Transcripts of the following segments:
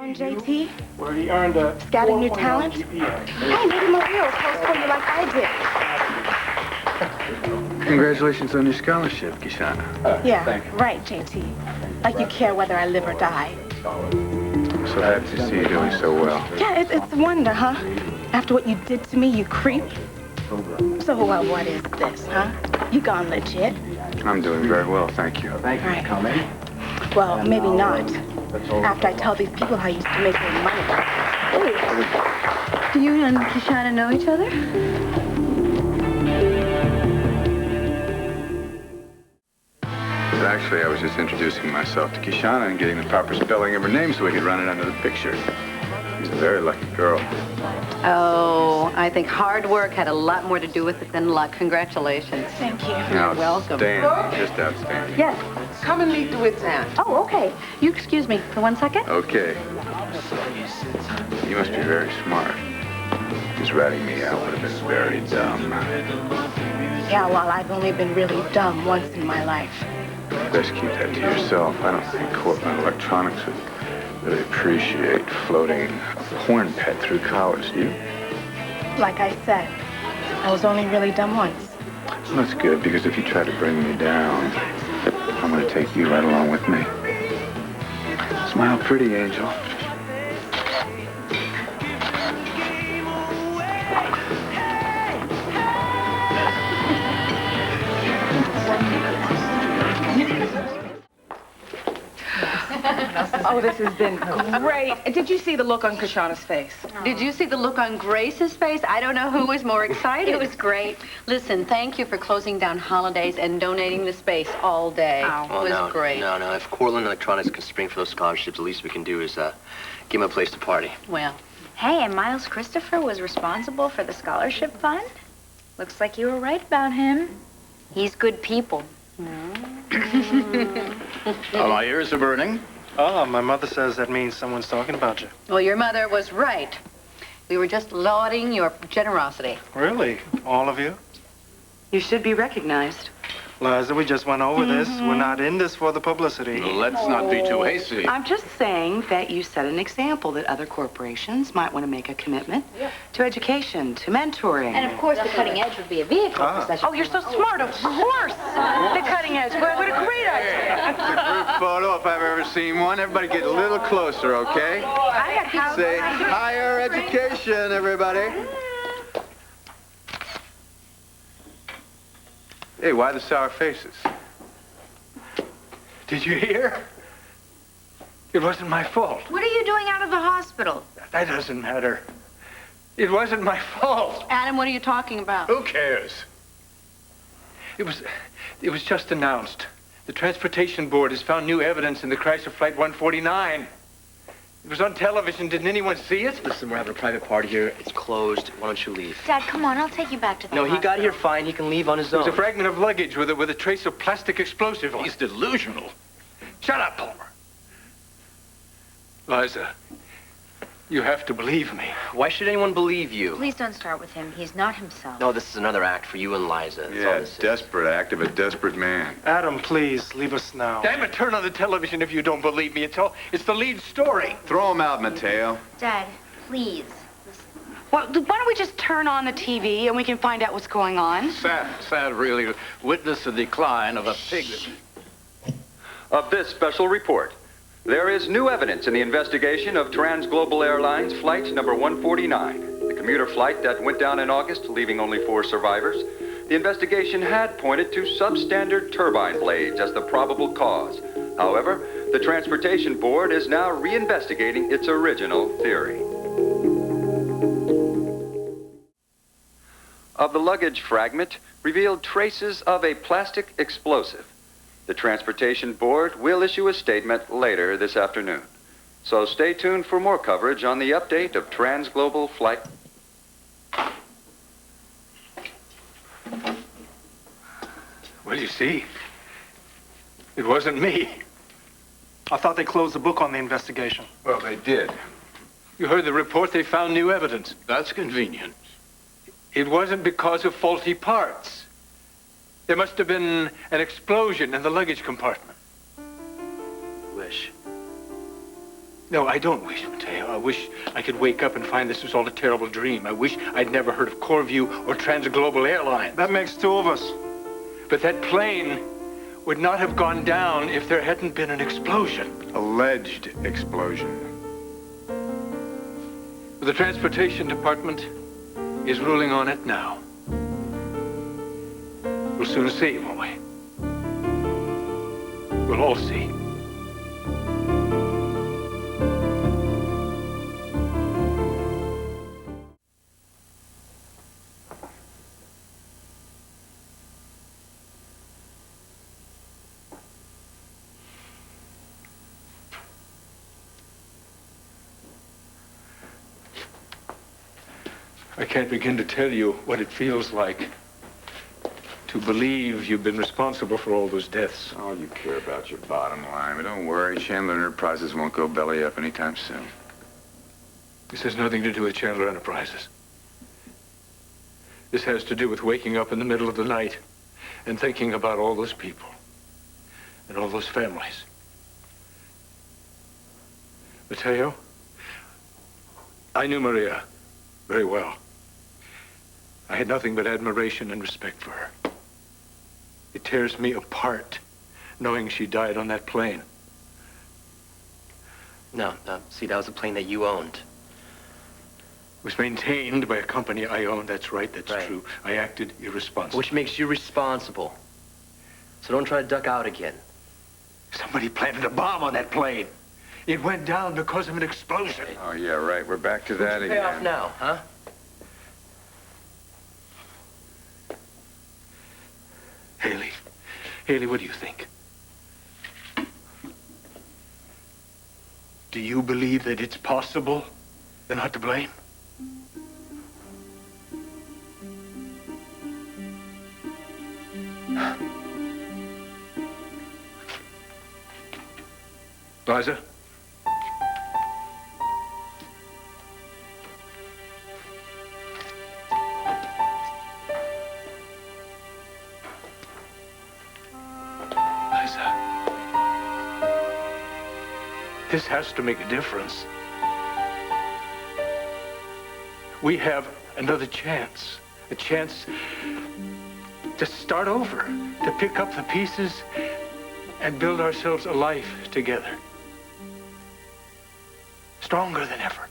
And JT? Where he earned a Scouting new talent? GPA. Hey, maybe Maria will tell us for you like I did. Congratulations on your scholarship, Kishana. Yeah, thank you. right, JT. Like you care whether I live or die. I'm so happy to see you doing so well. Yeah, it's a wonder, huh? After what you did to me, you creep. So, well, what is this, huh? You gone legit? I'm doing very well, thank you. Thank you for coming. Well, maybe not. After I tell these people how I used to make their money. Do you and Kishana know each other? Actually, I was just introducing myself to Kishana and getting the proper spelling of her name so we could run it under the picture. She's a very lucky girl. Oh, I think hard work had a lot more to do with it than luck. Congratulations. Thank you. Now, welcome. Outstanding, just outstanding. Yes. Come and meet the wit's aunt. Oh, okay. You excuse me for 1 second? Okay. You must be very smart. Just ratting me out would have been very dumb. Yeah, well, I've only been really dumb once in my life. Best keep that to yourself. I don't think Cortland Electronics would really appreciate floating a porn pet through college, do you? Like I said, I was only really dumb once. Well, that's good, because if you try to bring me down, I'm going to take you right along with me. Smile pretty, Angel. Oh, this has been great. Did you see the look on Kishana's face? Did you see the look on Grace's face? I don't know who was more excited. It was great. Listen, thank you for closing down holidays and donating the space all day. Oh. It was great. No. If Cortland Electronics can spring for those scholarships, the least we can do is give them a place to party. Well, Hey, and Miles Christopher was responsible for the scholarship fund? Looks like you were right about him. He's good people. Oh, my ears are burning. Oh, my mother says that means someone's talking about you. well, your mother was right. We were just lauding your generosity. Really? All of you? You should be recognized. Liza, we just went over this. We're not in this for the publicity. Let's not be too hasty. I'm just saying that you set an example that other corporations might want to make a commitment to education, to mentoring. And of course, the cutting edge would be a vehicle for such a... Oh, you're so smart. Of course. The cutting edge. What a great idea. It's a group photo if I've ever seen one. Everybody get a little closer, okay? Say higher education, everybody. Hey, why the sour faces? Did you hear? It wasn't my fault. What are you doing out of the hospital? That doesn't matter. It wasn't my fault. Adam, what are you talking about? Who cares? It was just announced. The Transportation Board has found new evidence in the crash of Flight 149. It was on television. Didn't anyone see it? Listen, we're having a private party here. It's closed. Why don't you leave? Dad, come on, I'll take you back to the No, he got hospital. here fine. He can leave on his There own. was a fragment of luggage with a trace of plastic explosive on it. He's delusional. Shut up, Palmer. Liza, you have to believe me. Why should anyone believe you? Please don't start with him. He's not himself. No, this is another act for you and Liza. That's all Yeah, this is. desperate act of a desperate man. Adam, please, leave us now. Damn it, turn on the television if you don't believe me. It's the lead story. Throw him out, Mateo. Dad, please. Well, why don't we just turn on the TV and we can find out what's going on? Sad, really, to witness the decline of a pig. Of this special report, there is new evidence in the investigation of Transglobal Airlines Flight number 149, the commuter flight that went down in August, leaving only 4 survivors. The investigation had pointed to substandard turbine blades as the probable cause. However, the Transportation Board is now reinvestigating its original theory. Of the luggage fragment revealed traces of a plastic explosive. The Transportation Board will issue a statement later this afternoon. So stay tuned for more coverage on the update of Transglobal Flight. Well, you see, it wasn't me. I thought they closed the book on the investigation. Well, they did. You heard the report. They found new evidence. That's convenient. It wasn't because of faulty parts. There must have been an explosion in the luggage compartment. Wish. No, I don't wish, Mateo. I wish I could wake up and find this was all a terrible dream. I wish I'd never heard of Corview or Transglobal Airlines. That makes two of us. But that plane would not have gone down if there hadn't been an explosion. Alleged explosion. The transportation department is ruling on it now. We'll soon see, won't we? We'll all see. I can't begin to tell you what it feels like to believe you've been responsible for all those deaths. All you care about your bottom line. But don't worry, Chandler Enterprises won't go belly up anytime soon. This has nothing to do with Chandler Enterprises. This has to do with waking up in the middle of the night and thinking about all those people and all those families. Mateo, I knew Maria very well. I had nothing but admiration and respect for her. It tears me apart knowing she died on that plane. No, see, that was a plane that you owned. It was maintained by a company I owned. That's right, that's true. I acted irresponsible. Which makes you responsible. So don't try to duck out again. Somebody planted a bomb on that plane. It went down because of an explosion. Oh, yeah, right. We're back to that Who's again. pay off now, huh? Hayley, what do you think? Do you believe that it's possible they're not to blame? Liza? This has to make a difference. We have another chance, a chance to start over, to pick up the pieces and build ourselves a life together. Stronger than ever.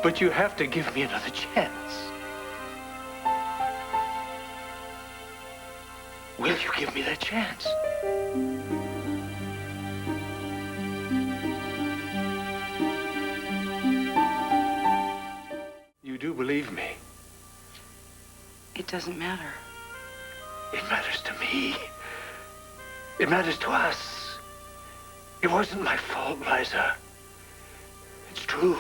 But you have to give me another chance. Will you give me that chance? You do believe me? It doesn't matter. It matters to me. It matters to us. It wasn't my fault, Liza. It's true.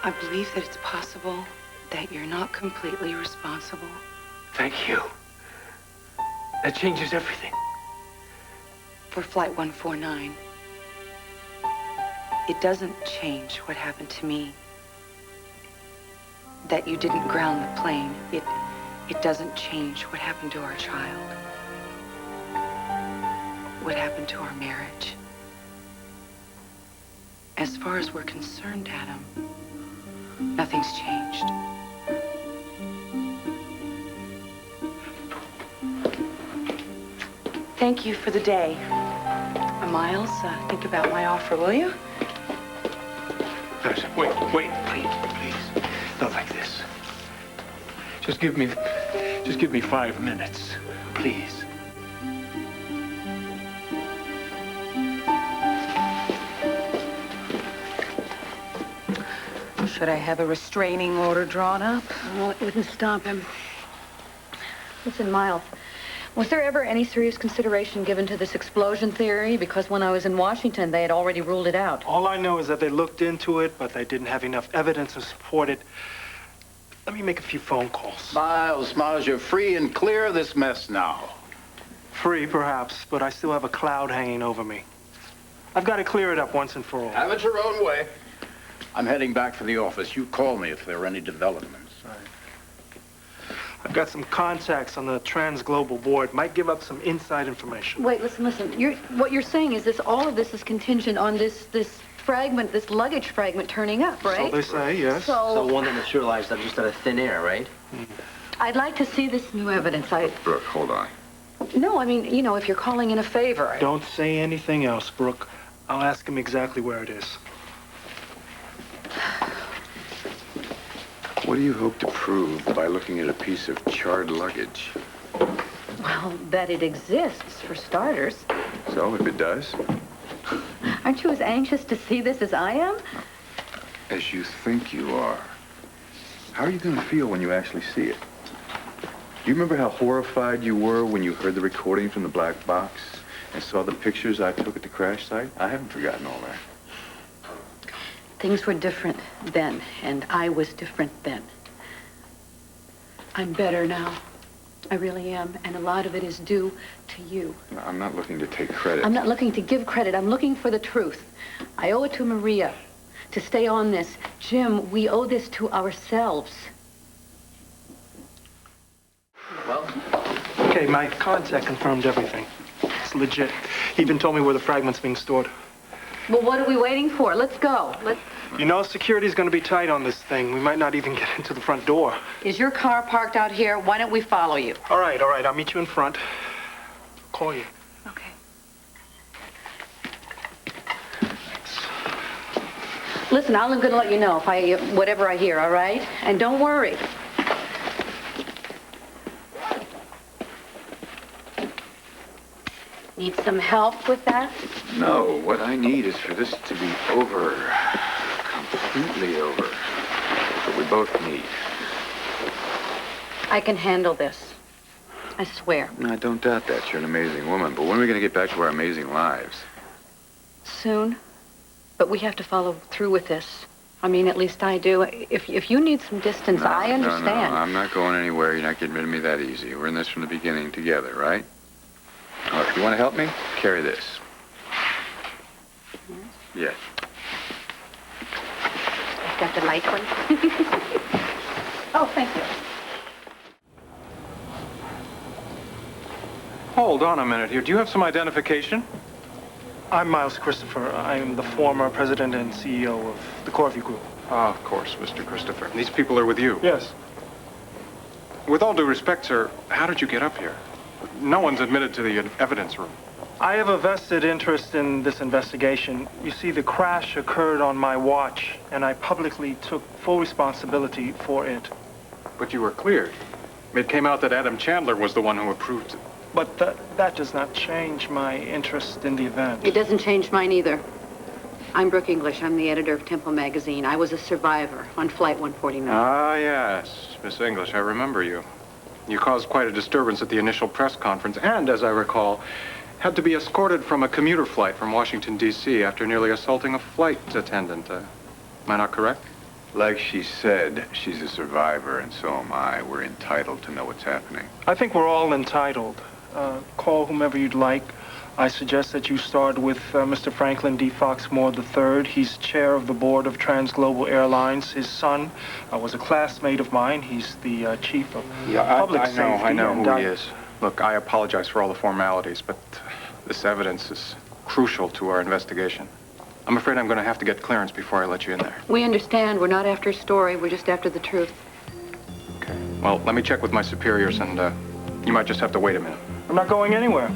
I believe that it's possible that you're not completely responsible. Thank you. That changes everything. For Flight 149, it doesn't change what happened to me. That you didn't ground the plane. It doesn't change what happened to our child. What happened to our marriage. As far as we're concerned, Adam, nothing's changed. Thank you for the day. Miles, think about my offer, will you? Liza, wait, please. Not like this. Just give me 5 minutes, please. Should I have a restraining order drawn up? Well, it wouldn't stop him. Listen, Miles, was there ever any serious consideration given to this explosion theory? Because when I was in Washington, they had already ruled it out. All I know is that they looked into it, but they didn't have enough evidence to support it. Let me make a few phone calls. Miles, you're free and clear of this mess now. Free, perhaps, but I still have a cloud hanging over me. I've got to clear it up once and for all. Have it your own way. I'm heading back for the office. You call me if there are any developments. I've got some contacts on the Transglobal board. Might give up some inside information. Wait, listen. What you're saying is all of this is contingent on this fragment, this luggage fragment turning up, right? So they say, yes. So one that materialized just out of thin air, right? I'd like to see this new evidence. Brooke, hold on. No, I mean, if you're calling in a favor. Don't say anything else, Brooke. I'll ask him exactly where it is. What do you hope to prove by looking at a piece of charred luggage? Well, that it exists, for starters. So, if it does? Aren't you as anxious to see this as I am? As you think you are. How are you going to feel when you actually see it? Do you remember how horrified you were when you heard the recording from the black box and saw the pictures I took at the crash site? I haven't forgotten all that. Things were different then, and I was different then. I'm better now. I really am, and a lot of it is due to you. I'm not looking to take credit. I'm not looking to give credit. I'm looking for the truth. I owe it to Maria to stay on this. Jim, we owe this to ourselves. Well? Okay, my contact confirmed everything. It's legit. He even told me where the fragment's being stored. Well, what are we waiting for? Let's go. You know, security's going to be tight on this thing. We might not even get into the front door. Is your car parked out here? Why don't we follow you? All right. I'll meet you in front. Call you. Okay. Listen, I'm going to let you know if whatever I hear, all right? And don't worry. Need some help with that? No, what I need is for this to be over. Completely over. What we both need. I can handle this. I swear. I don't doubt that. You're an amazing woman. But when are we going to get back to our amazing lives? Soon. But we have to follow through with this. I mean, at least I do. If you need some distance, I understand. No, I'm not going anywhere. You're not getting rid of me that easy. We're in this from the beginning together, right? Look, if you want to help me, carry this. Yes. I've got the light one. Oh, thank you. Hold on a minute here. Do you have some identification? I'm Miles Christopher. I am the former president and CEO of the Corview Group. Ah, of course, Mr. Christopher. These people are with you? Yes. With all due respect, sir, how did you get up here? No one's admitted to the evidence room. I have a vested interest in this investigation. You see, the crash occurred on my watch, and I publicly took full responsibility for it. But you were cleared. It came out that Adam Chandler was the one who approved it. But that does not change my interest in the event. It doesn't change mine either. I'm Brooke English. I'm the editor of Temple magazine. I was a survivor on Flight 149. Ah, yes. Miss English, I remember you. You caused quite a disturbance at the initial press conference, and, as I recall, had to be escorted from a commuter flight from Washington, D.C. after nearly assaulting a flight attendant. Am I not correct? Like she said, she's a survivor, and so am I. We're entitled to know what's happening. I think we're all entitled. Call whomever you'd like. I suggest that you start with Mr. Franklin D. Foxmore III. He's chair of the board of Transglobal Airlines. His son was a classmate of mine. He's the chief of public safety. I know who he is. Look, I apologize for all the formalities, but this evidence is crucial to our investigation. I'm afraid I'm going to have to get clearance before I let you in there. We understand. We're not after a story. We're just after the truth. Okay. Well, let me check with my superiors, and you might just have to wait a minute. I'm not going anywhere.